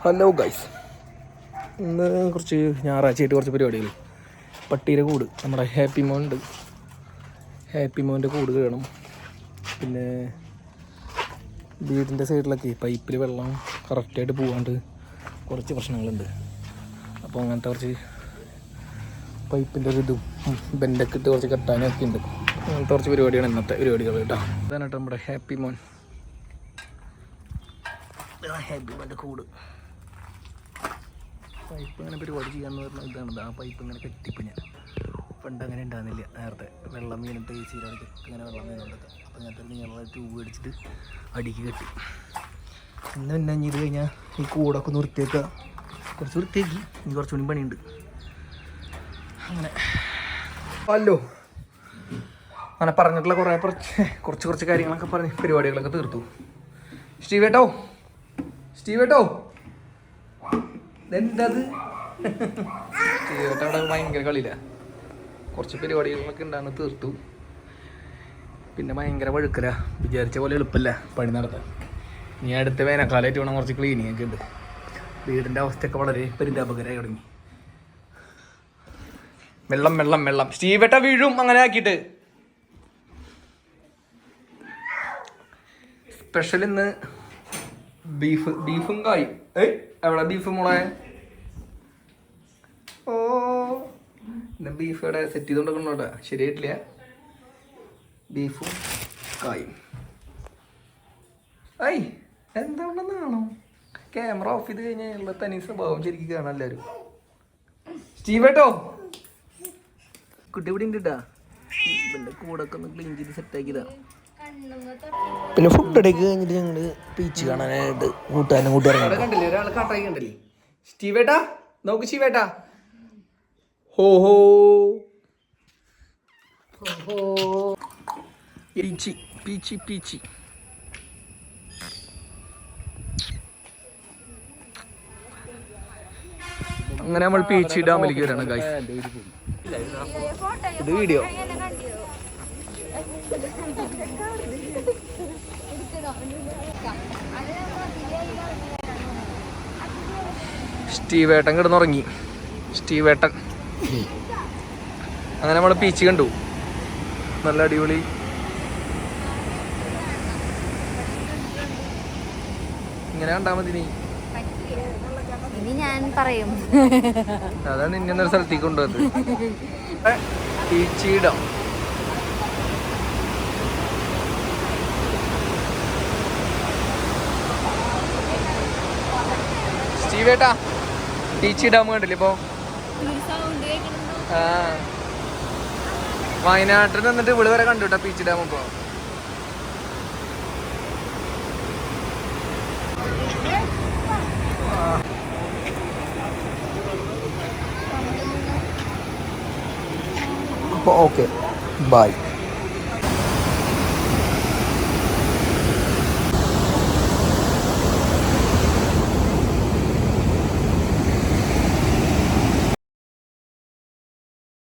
Hello guys, ഇന്ന് കുറച്ച് ഞായറാഴ്ചയായിട്ട് കുറച്ച് പരിപാടികൾ. പട്ടിയുടെ കൂട്, നമ്മുടെ ഹാപ്പി മോൻ്റെ കൂട് വേണം. പിന്നെ വീടിൻ്റെ സൈഡിലൊക്കെ പൈപ്പിൽ വെള്ളം കറക്റ്റായിട്ട് പോകാണ്ട് കുറച്ച് പ്രശ്നങ്ങളുണ്ട്. അപ്പോൾ അങ്ങനത്തെ കുറച്ച് പൈപ്പിൻ്റെ ഒരു ഇതും ബെൻഡൊക്കെ ഇട്ട് കുറച്ച് കെട്ടാനൊക്കെ ഉണ്ട്. അങ്ങനത്തെ കുറച്ച് പരിപാടിയാണ് ഇന്നത്തെ പരിപാടികൾ കേട്ടോ. അതാണ് കേട്ടോ നമ്മുടെ ഹാപ്പി മോൻ്റെ കൂട്. പൈപ്പ് ഇങ്ങനെ പരിപാടി ചെയ്യാന്ന് പറഞ്ഞാൽ ഇതാണ്. ആ പൈപ്പ് ഇങ്ങനെ കെട്ടിപ്പോൾ ഞാൻ പണ്ട് അങ്ങനെ ഉണ്ടാകുന്നില്ല. നേരത്തെ വെള്ളം വീണിട്ട് ചീരടിക്ക് ഇങ്ങനെ വെള്ളം വീണുകൊണ്ടൊക്കെ. അപ്പോൾ അങ്ങനത്തെ നീളം ട്യൂബ് അടിച്ചിട്ട് അടിക്ക് കെട്ടി. ഇന്ന് പിന്നെ ഇത് കഴിഞ്ഞാൽ ഈ കൂടൊക്കെ ഒന്ന് വൃത്തിയാക്കുക. കുറച്ച് വൃത്തിയാക്കി, ഇനി കുറച്ചുകൂടി പണിയുണ്ട്. അങ്ങനെ ഹലോ, അങ്ങനെ പറഞ്ഞിട്ടുള്ള കുറച്ച് കാര്യങ്ങളൊക്കെ പറഞ്ഞ് പരിപാടികളൊക്കെ തീർത്തു. സ്റ്റീവേട്ടോ എന്തത് സ്റ്റീവേട്ട അവിടെ ഭയങ്കര കളിയില്ല. കുറച്ച് പരിപാടികളൊക്കെ ഉണ്ടാകുന്ന തീർത്തു. പിന്നെ ഭയങ്കര വഴുക്കല, വിചാരിച്ച പോലെ എളുപ്പമല്ല പണി നടത്താൻ. ഇനി അടുത്ത വേനൽക്കാലമായിട്ട് വേണം കുറച്ച് ക്ലീനിങ് ഒക്കെ ഉണ്ട്. വീടിൻ്റെ അവസ്ഥയൊക്കെ വളരെ പരിതാപകരമായി തുടങ്ങി. വെള്ളം സ്റ്റീവേട്ട വീഴും അങ്ങനെ ആക്കിയിട്ട്. സ്പെഷ്യൽ ഇന്ന് ബീഫും കായും. എവിടെ ബീഫ് മോളെ? ഓ, ഇന്ന് ബീഫ് ഇവിടെ സെറ്റ് ചെയ്തുകൊണ്ടിരിക്കണോട്ടാ, ശരിയായിട്ടില്ല. ബീഫും കായും. എന്താണെന്നാണോ ക്യാമറ ഓഫ് ചെയ്ത് കഴിഞ്ഞാൽ ഉള്ള തനി സ്വഭാവം ശരിക്കും കാണാൻ എല്ലാവരും. സ്റ്റീവേട്ടോ കുട്ടി ഇവിടെ ഉണ്ട് കേട്ടാ. ഇവൻ്റെ കൂടൊക്കെ ഒന്ന് ക്ലീൻ ചെയ്ത് സെറ്റാക്കിയതാ. പിന്നെ ഫുഡ് അടയ്ക്ക് കഴിഞ്ഞിട്ട് ഞങ്ങൾ ബീച്ച് കാണാനായിട്ട് കൂട്ടുകാരൻ കണ്ടില്ലേ, ഒരാൾ കാട്ടായി കണ്ടില്ലേ. സ്റ്റീവേട്ടാ നോക്ക്, സ്റ്റീവേട്ടാ ഹോ പീച്ചി അങ്ങനെ നമ്മൾ പീച്ചി ഡാമിലേക്ക് വരാണ് ഗൈസ്. ഇത് വീഡിയോ. സ്റ്റീവേട്ടൻ കിടന്നുറങ്ങി. സ്റ്റീവേട്ടൻ അങ്ങനെ നമ്മൾ ബീച്ച് കണ്ടു. നല്ല അടിപൊളി. ഇങ്ങനെ കണ്ടാ മതി. ഇനി ഞാൻ പറയും. അതാണ് ഇന്നൊരു സ്ഥലത്തേക്ക് കൊണ്ടുവന്നത്. ബീച്ചിടാം. സ്റ്റീവേട്ടാ ബീച്ച് ഡാം കണ്ടില്ലേ ഇപ്പോ? വയനാട്ടിൽ നിന്നിട്ട് ഇവിടെ വരെ കണ്ടു കേട്ടോ ബീച്ച് ഡാം. ഇപ്പോ ഓക്കെ ബൈ.